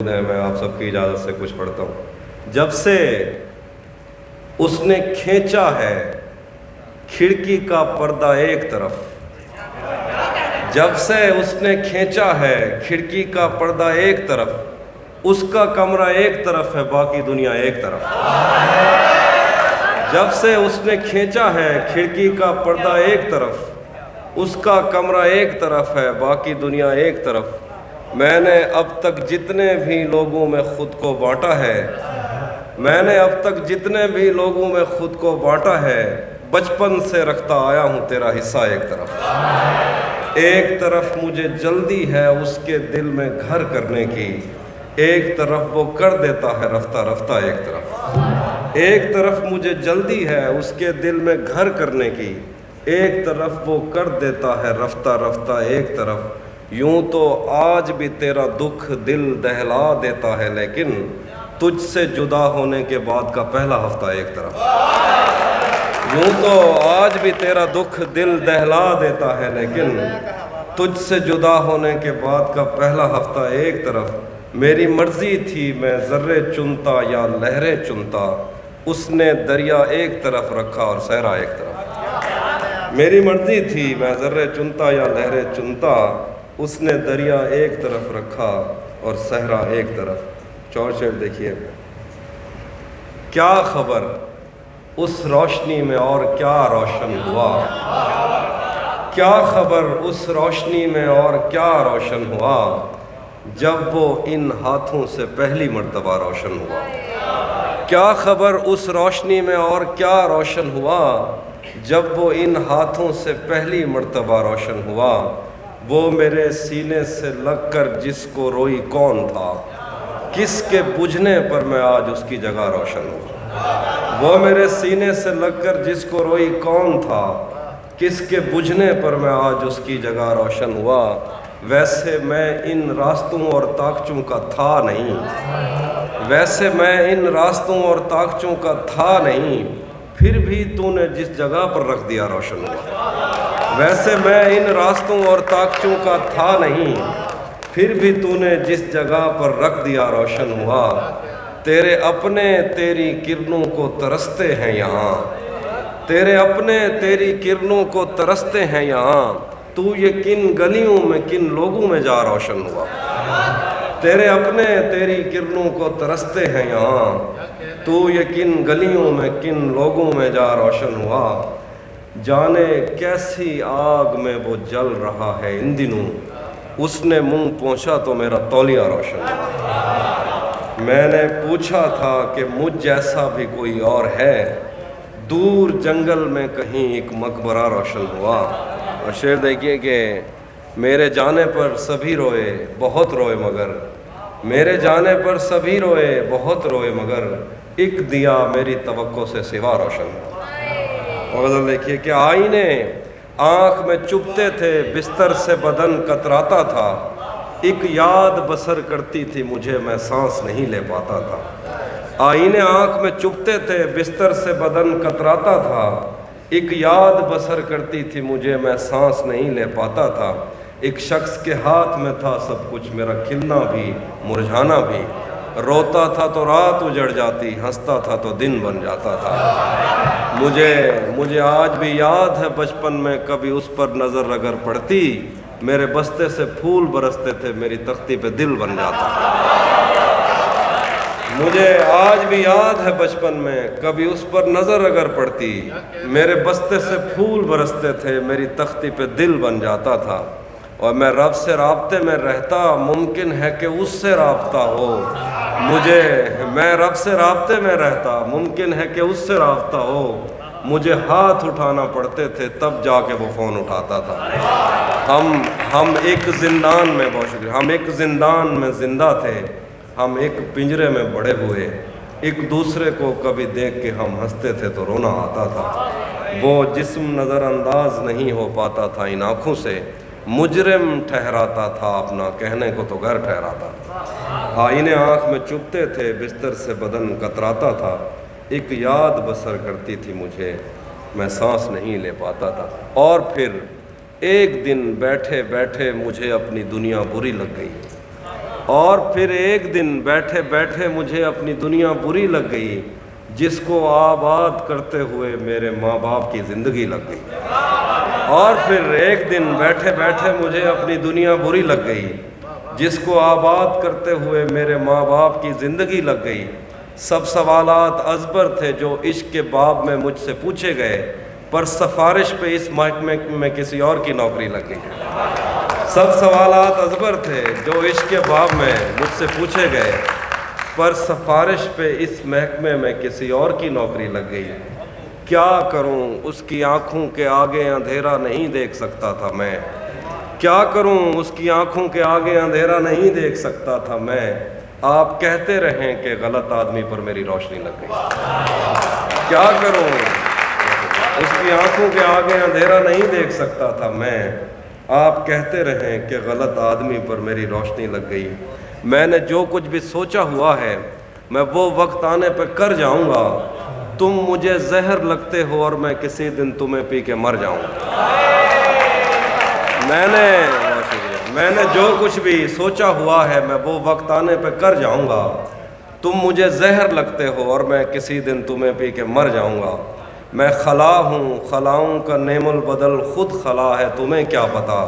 میں آپ سب کی اجازت سے کچھ پڑھتا ہوں۔ جب سے اس نے کھینچا ہے کھڑکی کا پردہ ایک طرف، جب سے اس نے کھینچا ہے کھڑکی کا پردہ ایک طرف، اس کا کمرہ ایک طرف ہے باقی دنیا ایک طرف۔ جب سے اس نے کھینچا ہے کھڑکی کا پردہ ایک طرف، اس کا کمرہ ایک طرف ہے باقی دنیا ایک طرف۔ میں نے اب تک جتنے بھی لوگوں میں خود کو بانٹا ہے، میں نے اب تک جتنے بھی لوگوں میں خود کو بانٹا ہے، بچپن سے رکھتا آیا ہوں تیرا حصہ ایک طرف۔ ایک طرف مجھے جلدی ہے اس کے دل میں گھر کرنے کی، ایک طرف وہ کر دیتا ہے رفتہ رفتہ ایک طرف۔ ایک طرف مجھے جلدی ہے اس کے دل میں گھر کرنے کی، ایک طرف وہ کر دیتا ہے رفتہ رفتہ ایک طرف۔ یوں تو آج بھی تیرا دکھ دل دہلا دیتا ہے، لیکن تجھ سے جدا ہونے کے بعد کا پہلا ہفتہ ایک طرف۔ یوں تو آج بھی تیرا دکھ دل دہلا دیتا ہے، لیکن تجھ سے جدا ہونے کے بعد کا پہلا ہفتہ ایک طرف۔ میری مرضی تھی میں ذرے چنتا یا لہریں چنتا، اس نے دریا ایک طرف رکھا اور صحرا ایک طرف۔ میری مرضی تھی میں ذرے چنتا یا لہریں چنتا، اس نے دریا ایک طرف رکھا اور صحرا ایک طرف۔ چور شعر دیکھیے۔ کیا خبر اس روشنی میں اور کیا روشن ہوا، کیا خبر اس روشنی میں اور کیا روشن ہوا، جب وہ ان ہاتھوں سے پہلی مرتبہ روشن ہوا۔ کیا خبر اس روشنی میں اور کیا روشن ہوا، جب وہ ان ہاتھوں سے پہلی مرتبہ روشن ہوا۔ وہ میرے سینے سے لگ کر جس کو روئی کون تھا، کس کے بجھنے پر میں آج اس کی جگہ روشن ہوا۔ وہ میرے سینے سے لگ کر جس کو روئی کون تھا، کس کے بجھنے پر میں آج اس کی جگہ روشن ہوا۔ ویسے میں ان راستوں اور طاقچوں کا تھا نہیں، ویسے میں ان راستوں اور طاقچوں کا تھا نہیں، پھر بھی تو نے جس جگہ پر رکھ دیا روشن ہوا۔ ویسے میں ان راستوں اور طاقچوں کا تھا نہیں، پھر بھی تو نے جس جگہ پر رکھ دیا روشن ہوا۔ تیرے اپنے تیری کرنوں کو ترستے ہیں یہاں، تیرے اپنے تیری کرنوں کو ترستے ہیں یہاں، تو یہ کن گلیوں میں کن لوگوں میں جا روشن ہوا۔ تیرے اپنے تیری کرنوں کو ترستے ہیں یہاں، تو یہ کن گلیوں میں کن لوگوں میں جا روشن ہوا۔ جانے کیسی آگ میں وہ جل رہا ہے ان دنوں، اس نے منہ پوچھا تو میرا تولیہ روشن ہوا۔ میں نے پوچھا تھا کہ مجھ جیسا بھی کوئی اور ہے، دور جنگل میں کہیں ایک مقبرہ روشن ہوا۔ اور شعر دیکھیے کہ میرے جانے پر سبھی روئے بہت روئے مگر، میرے جانے پر سبھی روئے بہت روئے مگر، ایک دیا میری توقع سے سوا روشن ہوا۔ اور غزل دیکھیے کہ آئینے آنکھ میں چبھتے تھے بستر سے بدن کتراتا تھا، ایک یاد بسر کرتی تھی مجھے میں سانس نہیں لے پاتا تھا۔ آئینے آنکھ میں چبھتے تھے بستر سے بدن کتراتا تھا، ایک یاد بسر کرتی تھی مجھے میں سانس نہیں لے پاتا تھا۔ ایک شخص کے ہاتھ میں تھا سب کچھ، میرا کھلنا بھی مرجھانا بھی، روتا تھا تو رات اجڑ جاتی، ہنستا تھا تو دن بن جاتا تھا۔ مجھے آج بھی یاد ہے بچپن میں کبھی اس پر نظر اگر پڑتی، میرے بستے سے پھول برستے تھے میری تختی پہ دل بن جاتا۔ مجھے آج بھی یاد ہے بچپن میں کبھی اس پر نظر اگر پڑتی، میرے بستے سے پھول برستے تھے میری تختی پہ دل بن جاتا تھا۔ اور میں رب سے رابطے میں رہتا، ممکن ہے کہ اس سے رابطہ ہو مجھے، میں رب سے رابطے میں رہتا، ممکن ہے کہ اس سے رابطہ ہو مجھے، ہاتھ اٹھانا پڑتے تھے تب جا کے وہ فون اٹھاتا تھا۔ ہم ایک زندان میں، بہت شکریہ، ہم ایک زندان میں زندہ تھے، ہم ایک پنجرے میں بڑے ہوئے، ایک دوسرے کو کبھی دیکھ کے ہم ہنستے تھے تو رونا آتا تھا۔ وہ جسم نظر انداز نہیں ہو پاتا تھا ان آنکھوں سے، مجرم ٹھہراتا تھا اپنا کہنے کو تو گھر ٹھہراتا تھا۔ آئینے آنکھ میں چبھتے تھے بستر سے بدن کتراتا تھا، ایک یاد بسر کرتی تھی مجھے میں سانس نہیں لے پاتا تھا۔ اور پھر ایک دن بیٹھے بیٹھے مجھے اپنی دنیا بری لگ گئی، اور پھر ایک دن بیٹھے بیٹھے مجھے اپنی دنیا بری لگ گئی، جس کو آباد کرتے ہوئے میرے ماں باپ کی زندگی لگ گئی۔ اور پھر ایک دن بیٹھے بیٹھے مجھے اپنی دنیا بری لگ گئی، جس کو آباد کرتے ہوئے میرے ماں باپ کی زندگی لگ گئی۔ سب سوالات ازبر تھے جو عشق کے باب میں مجھ سے پوچھے گئے، پر سفارش پہ اس محکمے میں کسی اور کی نوکری لگ گئی۔ سب سوالات ازبر تھے جو عشق کے باب میں مجھ سے پوچھے گئے، پر سفارش پہ اس محکمے میں کسی اور کی نوکری لگ گئی۔ کیا کروں اس کی آنکھوں کے آگے اندھیرا نہیں دیکھ سکتا تھا میں، کیا کروں اس کی آنکھوں کے آگے اندھیرا نہیں دیکھ سکتا تھا میں، آپ کہتے رہیں کہ غلط آدمی پر میری روشنی لگ گئی۔ کیا کروں اس کی آنکھوں کے آگے اندھیرا نہیں دیکھ سکتا تھا میں، آپ کہتے رہیں کہ غلط آدمی پر میری روشنی لگ گئی۔ میں نے جو کچھ بھی سوچا ہوا ہے میں وہ وقت آنے پہ کر جاؤں گا، تم مجھے زہر لگتے ہو اور میں کسی دن تمہیں پی کے مر جاؤں گا۔ میں نے جو کچھ بھی سوچا ہوا ہے میں وہ وقت آنے پہ کر جاؤں گا، تم مجھے زہر لگتے ہو اور میں کسی دن تمہیں پی کے مر جاؤں گا۔ میں خلا ہوں، خلاؤں کا نعم البدل خود خلا ہے، تمہیں کیا پتا،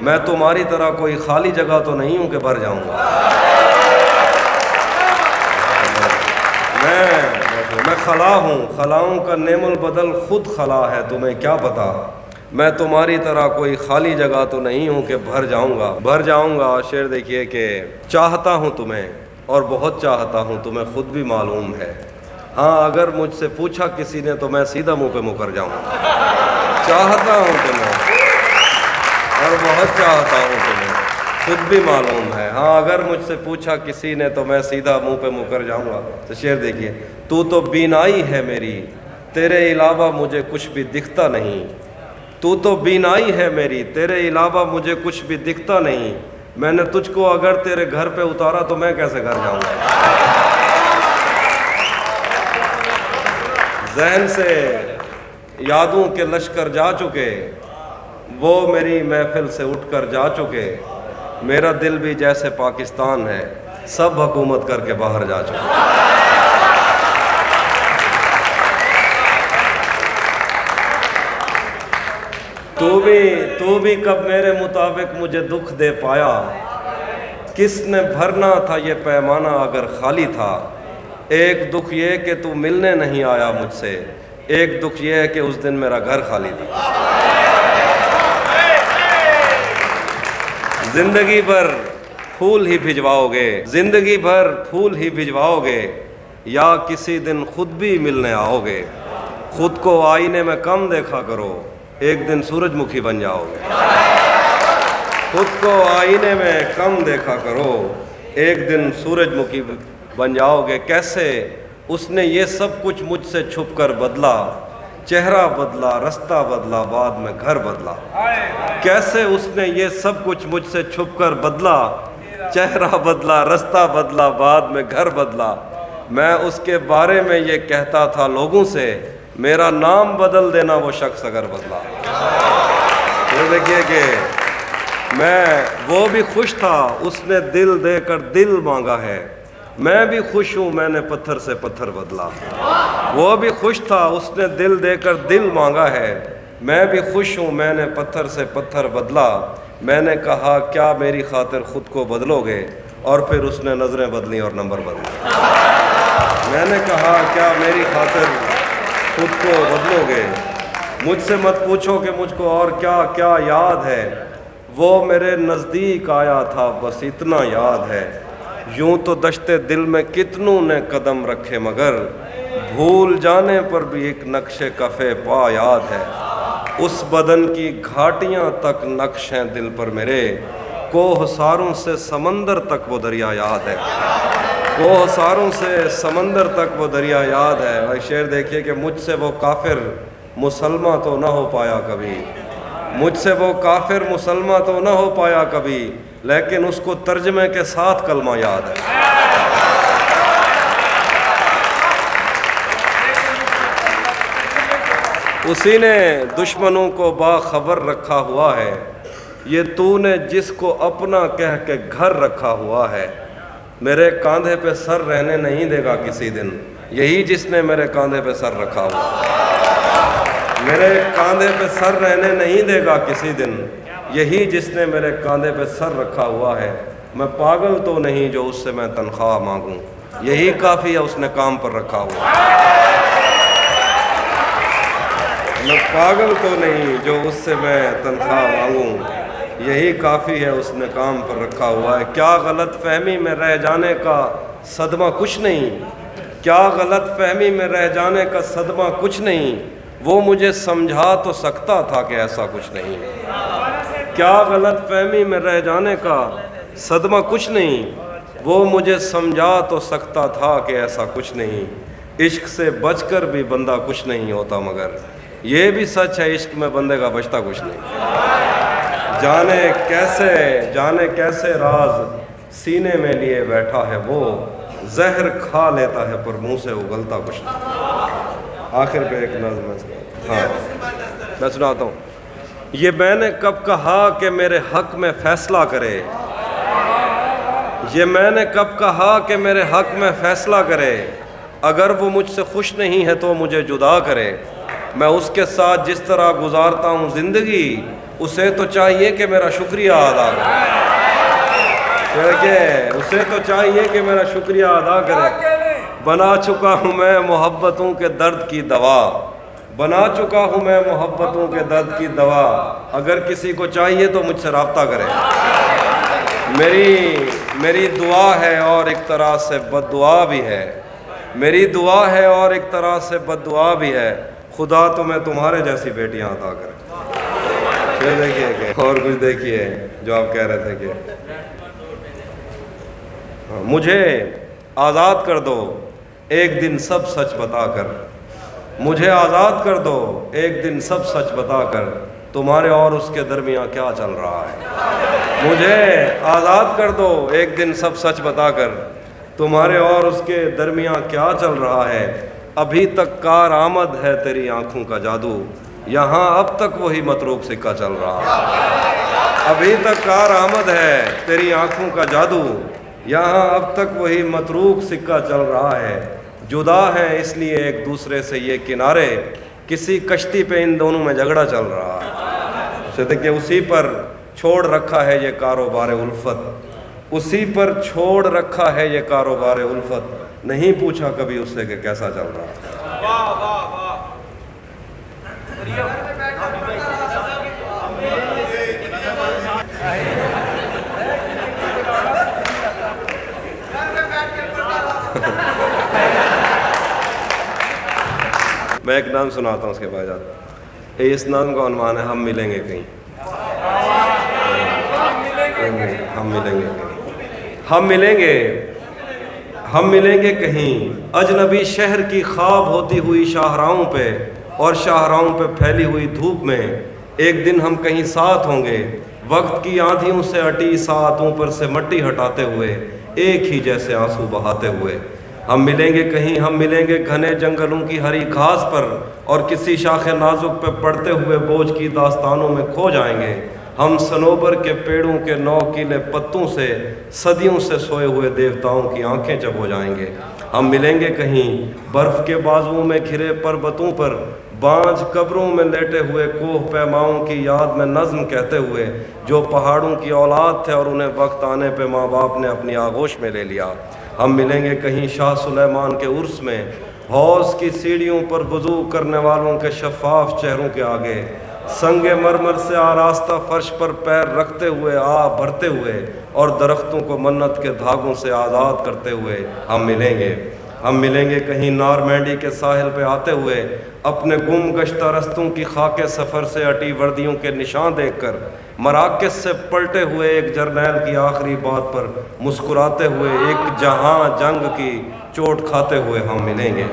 میں تمہاری طرح کوئی خالی جگہ تو نہیں ہوں کہ بھر جاؤں گا۔ میں خلا ہوں، خلاؤں کا نعم البدل خود خلا ہے، تمہیں کیا پتا، میں تمہاری طرح کوئی خالی جگہ تو نہیں ہوں کہ بھر جاؤں گا۔ شعر دیکھیے کہ چاہتا ہوں تمہیں اور بہت چاہتا ہوں، تمہیں خود بھی معلوم ہے، ہاں اگر مجھ سے پوچھا کسی نے تو میں سیدھا منہ پہ مکر جاؤں گا۔ چاہتا ہوں تمہیں اور بہت چاہتا ہوں، تمہیں خود بھی معلوم ہے، ہاں اگر مجھ سے پوچھا کسی نے تو میں سیدھا منہ پہ مکر جاؤں گا۔ تو شعر دیکھیے، تو بینائی ہے میری، تیرے علاوہ مجھے کچھ بھی دکھتا نہیں، تو بینائی ہے میری، تیرے علاوہ مجھے کچھ بھی دکھتا نہیں، میں نے تجھ کو اگر تیرے گھر پہ اتارا تو میں کیسے گھر جاؤں گا۔ ذہن سے یادوں کے لشکر جا چکے، وہ میری محفل سے اٹھ کر جا چکے، میرا دل بھی جیسے پاکستان ہے، سب حکومت کر کے باہر جا چکے۔ تو بھی کب میرے مطابق مجھے دکھ دے پایا، کس نے بھرنا تھا یہ پیمانہ اگر خالی تھا، ایک دکھ یہ کہ تو ملنے نہیں آیا مجھ سے، ایک دکھ یہ ہے کہ اس دن میرا گھر خالی تھا۔ زندگی بھر پھول ہی بھجواؤ گے، یا کسی دن خود بھی ملنے آؤ گے، خود کو آئینے میں کم دیکھا کرو، ایک دن سورج مکھی بن جاؤ گے۔ خود کو آئینے میں کم دیکھا کرو، ایک دن سورج مکھی بن جاؤ گے۔ کیسے اس نے یہ سب کچھ مجھ سے چھپ کر بدلا، چہرہ بدلا، رستہ بدلا، بعد میں گھر بدلا۔ کیسے اس نے یہ سب کچھ مجھ سے چھپ کر بدلا، چہرہ بدلا، رستہ بدلا، بعد میں گھر بدلا۔ میں اس کے بارے میں یہ کہتا تھا لوگوں سے، میرا نام بدل دینا وہ شخص اگر بدلا۔ یہ دیکھیے کہ وہ بھی خوش تھا، اس نے دل دے کر دل مانگا ہے، میں بھی خوش ہوں میں نے پتھر سے پتھر بدلا۔ وہ بھی خوش تھا، اس نے دل دے کر دل مانگا ہے، میں بھی خوش ہوں میں نے پتھر سے پتھر بدلا۔ میں نے کہا کیا میری خاطر خود کو بدلو گے، اور پھر اس نے نظریں بدلیں اور نمبر بدلے۔ میں نے کہا کیا میری خاطر خود کو بدلو گے، مجھ سے مت پوچھو کہ مجھ کو اور کیا کیا یاد ہے، وہ میرے نزدیک آیا تھا بس اتنا یاد ہے، یوں تو دشتے دل میں کتنوں نے قدم رکھے مگر بھول جانے پر بھی ایک نقش کفے پا یاد ہے۔ اس بدن کی گھاٹیاں تک نقش ہیں دل پر میرے، کوہ ساروں سے سمندر تک وہ دریا یاد ہے، کوہ ساروں سے سمندر تک وہ دریا یاد ہے۔ اور شعر دیکھیے کہ مجھ سے وہ کافر مسلمہ تو نہ ہو پایا کبھی، مجھ سے وہ کافر مسلمہ تو نہ ہو پایا کبھی، لیکن اس کو ترجمے کے ساتھ کلمہ یاد ہے۔ اسی نے دشمنوں کو باخبر رکھا ہوا ہے، یہ تو نے جس کو اپنا کہہ کے گھر رکھا ہوا ہے، میرے کاندھے پہ سر رہنے نہیں دے گا کسی دن، یہی جس نے میرے کاندھے پہ سر رکھا ہوا ہے، میرے کاندھے پہ سر رہنے نہیں دے گا کسی دن، یہی جس نے میرے کاندھے پہ سر رکھا ہوا ہے۔ میں پاگل تو نہیں جو اس سے میں تنخواہ مانگوں، یہی کافی ہے اس نے کام پر رکھا ہوا ہے۔ میں پاگل تو نہیں جو اس سے میں تنخواہ مانگوں، یہی کافی ہے اس نے کام پر رکھا ہوا ہے۔ کیا غلط فہمی میں رہ جانے کا صدمہ کچھ نہیں، کیا غلط فہمی میں رہ جانے کا صدمہ کچھ نہیں، وہ مجھے سمجھا تو سکتا تھا کہ ایسا کچھ نہیں۔ کیا غلط فہمی میں رہ جانے کا صدمہ کچھ نہیں، وہ مجھے سمجھا تو سکتا تھا کہ ایسا کچھ نہیں۔ عشق سے بچ کر بھی بندہ کچھ نہیں ہوتا، مگر یہ بھی سچ ہے عشق میں بندے کا بچتا کچھ نہیں۔ جانے کیسے راز سینے میں لیے بیٹھا ہے وہ، زہر کھا لیتا ہے پر منہ سے اگلتا کچھ نہیں۔ آخر پہ ایک نظم میں سناتا ہوں۔ یہ میں نے کب کہا کہ میرے حق میں فیصلہ کرے، یہ میں نے کب کہا کہ میرے حق میں فیصلہ کرے، اگر وہ مجھ سے خوش نہیں ہے تو مجھے جدا کرے۔ میں اس کے ساتھ جس طرح گزارتا ہوں زندگی، اسے تو چاہیے کہ میرا شکریہ ادا کرے، اسے تو چاہیے کہ میرا شکریہ ادا کرے۔ بنا چکا ہوں میں محبتوں کے درد کی دوا، بنا چکا ہوں میں محبتوں کے درد کی دوا، اگر کسی کو چاہیے تو مجھ سے رابطہ کرے۔ میری دعا ہے اور ایک طرح سے بد دعا بھی ہے، میری دعا ہے اور ایک طرح سے بد دعا بھی ہے، خدا تمہیں تمہارے جیسی بیٹیاں عطا کرے۔ پھر دیکھیے کہ اور کچھ دیکھیے جو آپ کہہ رہے تھے کہ مجھے آزاد کر دو ایک دن سب سچ بتا کر، مجھے آزاد کر دو ایک دن سب سچ بتا کر، تمہارے اور اس کے درمیان کیا چل رہا ہے۔ مجھے آزاد کر دو ایک دن سب سچ بتا کر، تمہارے اور اس کے درمیان کیا چل رہا ہے۔ ابھی تک کارآمد ہے تیری آنکھوں کا جادو، یہاں اب تک وہی متروک سکہ چل رہا ہے۔ ابھی تک کارآمد ہے تیری آنکھوں کا جادو، یہاں اب تک وہی متروک سکہ چل رہا ہے۔ جدا ہیں اس لیے ایک دوسرے سے یہ کنارے، کسی کشتی پہ ان دونوں میں جھگڑا چل رہا ہے۔ کہ اسی پر چھوڑ رکھا ہے یہ کاروبار الفت، اسی پر چھوڑ رکھا ہے یہ کاروبار الفت، نہیں پوچھا کبھی اس سے کہ کیسا چل رہا ہے۔ میں ایک نام سناتا ہوں اس کے بعد اس نام کا عنوان ہے ہم ملیں گے کہیں۔ ہم ملیں گے کہیں، ہم ملیں گے کہیں، اجنبی شہر کی خواب ہوتی ہوئی شاہراہوں پہ اور شاہراہوں پہ پھیلی ہوئی دھوپ میں، ایک دن ہم کہیں ساتھ ہوں گے، وقت کی آندھیوں سے اٹی ساعتوں پر سے مٹی ہٹاتے ہوئے، ایک ہی جیسے آنسو بہاتے ہوئے۔ ہم ملیں گے کہیں، ہم ملیں گے گھنے جنگلوں کی ہری گھاس پر، اور کسی شاخ نازک پہ پڑتے ہوئے بوجھ کی داستانوں میں کھو جائیں گے۔ ہم صنوبر کے پیڑوں کے نوکیلے پتوں سے صدیوں سے سوئے ہوئے دیوتاؤں کی آنکھیں چب ہو جائیں گے۔ ہم ملیں گے کہیں برف کے بازوؤں میں گھرے پربتوں پر، بانجھ قبروں میں لیٹے ہوئے کوہ پیماؤں کی یاد میں نظم کہتے ہوئے، جو پہاڑوں کی اولاد تھے اور انہیں وقت آنے پہ ماں باپ نے اپنی آغوش میں لے لیا۔ ہم ملیں گے کہیں شاہ سلیمان کے عرس میں، حوض کی سیڑھیوں پر وضو کرنے والوں کے شفاف چہروں کے آگے، سنگ مرمر سے آراستہ فرش پر پیر رکھتے ہوئے آہ بھرتے ہوئے، اور درختوں کو منت کے دھاگوں سے آزاد کرتے ہوئے ہم ملیں گے۔ ہم ملیں گے کہیں نارمینڈی کے ساحل پہ آتے ہوئے، اپنے گم گشتہ رستوں کی خاک سفر سے اٹی وردیوں کے نشان دیکھ کر، مراکز سے پلٹے ہوئے ایک جرنیل کی آخری بات پر مسکراتے ہوئے، ایک جہاں جنگ کی چوٹ کھاتے ہوئے ہم ملیں گے۔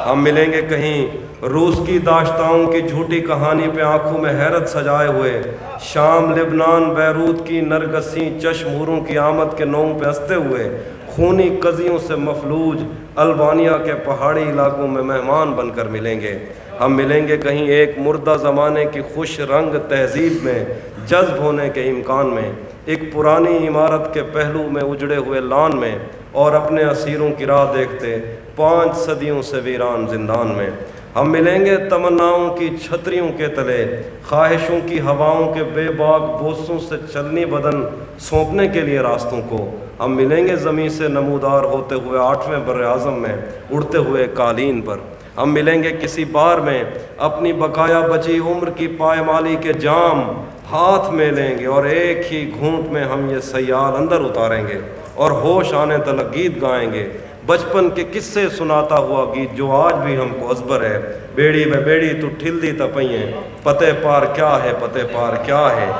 ہم ملیں گے کہیں روس کی داشتاؤں کی جھوٹی کہانی پہ آنکھوں میں حیرت سجائے ہوئے، شام لبنان بیروت کی نرگسیں چشم ہوروں کی آمد کے نوم پہ ہنستے ہوئے، خونی قضیوں سے مفلوج البانیہ کے پہاڑی علاقوں میں مہمان بن کر ملیں گے۔ ہم ملیں گے کہیں ایک مردہ زمانے کی خوش رنگ تہذیب میں، جذب ہونے کے امکان میں، ایک پرانی عمارت کے پہلو میں اجڑے ہوئے لان میں، اور اپنے اسیروں کی راہ دیکھتے 5 صدیوں سے ویران زندان میں۔ ہم ملیں گے تمناؤں کی چھتریوں کے تلے، خواہشوں کی ہواؤں کے بے باک بوسوں سے چلنی بدن سونپنے کے لیے راستوں کو۔ ہم ملیں گے زمین سے نمودار ہوتے ہوئے 8ویں بر اعظم میں، اڑتے ہوئے قالین پر۔ ہم ملیں گے کسی بار میں اپنی بقایا بچی عمر کی پائمالی کے جام ہاتھ میں لیں گے، اور ایک ہی گھونٹ میں ہم یہ سیال اندر اتاریں گے، اور ہوش آنے تلک گیت گائیں گے، بچپن کے قصے سناتا ہوا گیت جو آج بھی ہم کو ازبر ہے۔ بیڑی و بیڑی تو ٹھلدی تپئیں، پتے پار کیا ہے، پتے پار کیا ہے۔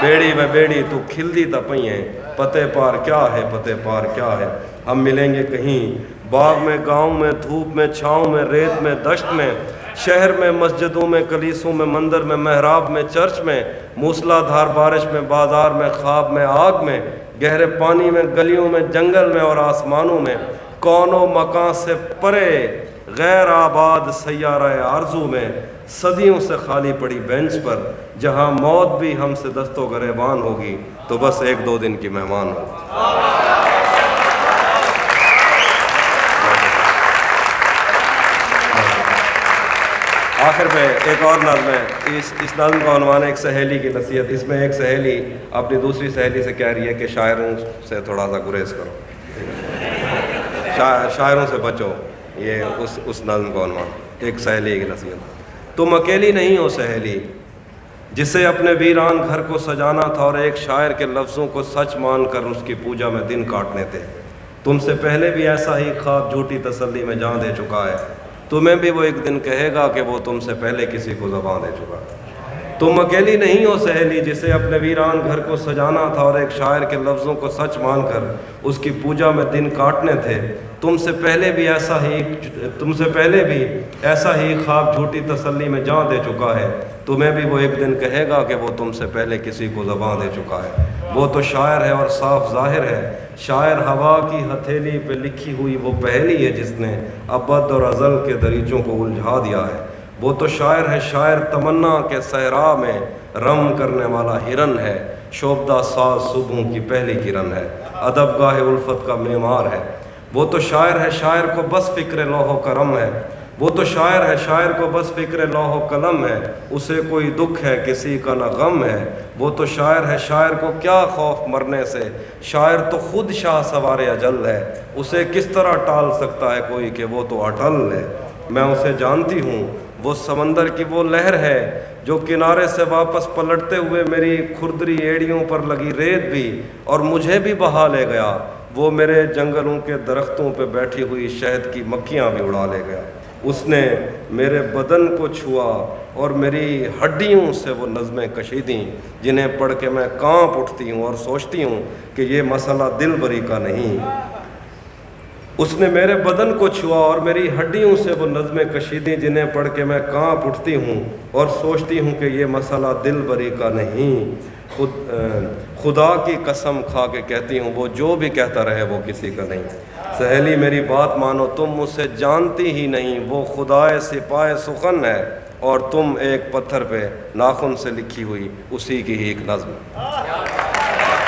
بیڑی و بیڑی تو کھلدی تپئیں، پتے پار کیا ہے، پتے پار کیا ہے۔ ہم ملیں گے کہیں باغ میں، گاؤں میں، دھوپ میں، چھاؤں میں، ریت میں، دشت میں، شہر میں، مسجدوں میں، کلیسوں میں، مندر میں، محراب میں، چرچ میں، موسلا دھار بارش میں، بازار میں، خواب میں، آگ میں، گہرے پانی میں، گلیوں میں، جنگل میں اور آسمانوں میں، کون و مکان سے پرے غیر آباد سیارہ آرزو میں، صدیوں سے خالی پڑی بینچ پر، جہاں موت بھی ہم سے دست و گریبان ہوگی تو بس 1-2 دن کی مہمان ہوگی۔ آخر میں ایک اور نظم ہے، اس نظم کا عنوان ہے ایک سہیلی کی نصیحت۔ اس میں ایک سہیلی اپنی دوسری سہیلی سے کہہ رہی ہے کہ شاعروں سے تھوڑا سا گریز کرو، شاعروں سے بچو۔ یہ اس نظم کا عنوان، ایک سہیلی کی نصیحت۔ تم اکیلی نہیں ہو سہیلی، جسے اپنے ویران گھر کو سجانا تھا اور ایک شاعر کے لفظوں کو سچ مان کر اس کی پوجا میں دن کاٹنے تھے۔ تم سے پہلے بھی ایسا ہی خواب جھوٹی تسلی میں جان دے چکا ہے، تمہیں بھی وہ ایک دن کہے گا کہ وہ تم سے پہلے کسی کو زبان دے چکا۔ تم اکیلی نہیں ہو سہیلی، جسے اپنے ویران گھر کو سجانا تھا اور ایک شاعر کے لفظوں کو سچ مان کر اس کی پوجا میں دن کاٹنے تھے۔ تم سے پہلے بھی ایسا ہی خواب جھوٹی تسلی میں جان دے چکا ہے، تمہیں بھی وہ ایک دن کہے گا کہ وہ تم سے پہلے کسی کو زبان دے چکا ہے۔ وہ تو شاعر ہے اور صاف ظاہر ہے، شاعر ہوا کی ہتھیلی پہ لکھی ہوئی وہ پہلی ہے جس نے ابد اور ازل کے دریچوں کو الجھا دیا ہے۔ وہ تو شاعر ہے، شاعر تمنا کے صحرا میں رم کرنے والا ہرن ہے، شوبدہ ساز صبحوں کی پہلی کرن ہے، ادب گاہ الفت کا معمار ہے۔ وہ تو شاعر ہے، شاعر کو بس فکر لوح و قلم ہے، وہ تو شاعر ہے، شاعر کو بس فکر لوح و قلم ہے، اسے کوئی دکھ ہے کسی کا نہ غم ہے۔ وہ تو شاعر ہے، شاعر کو کیا خوف مرنے سے، شاعر تو خود شاہ سوار اجل ہے، اسے کس طرح ٹال سکتا ہے کوئی کہ وہ تو اٹل ہے۔ میں اسے جانتی ہوں، وہ سمندر کی وہ لہر ہے جو کنارے سے واپس پلٹتے ہوئے میری کھردری ایڑیوں پر لگی ریت بھی اور مجھے بھی بہا لے گیا۔ وہ میرے جنگلوں کے درختوں پہ بیٹھی ہوئی شہد کی مکھیاں بھی اڑا لے گیا۔ اس نے میرے بدن کو چھوا اور میری ہڈیوں سے وہ نظمیں کشیدیں جنہیں پڑھ کے میں کانپ اٹھتی ہوں اور سوچتی ہوں کہ یہ مسئلہ دل بری کا نہیں۔ اس نے میرے بدن کو چھوا اور میری ہڈیوں سے وہ نظمیں کشیدیں جنہیں پڑھ کے میں کانپ اٹھتی ہوں اور سوچتی ہوں کہ یہ مسئلہ دل بری کا نہیں۔ خدا کی قسم کھا کے کہتی ہوں، وہ جو بھی کہتا رہے وہ کسی کا نہیں۔ سہیلی میری بات مانو، تم اسے جانتی ہی نہیں، وہ خدائے سپائے سخن ہے اور تم ایک پتھر پہ ناخن سے لکھی ہوئی اسی کی ہی ایک نظم۔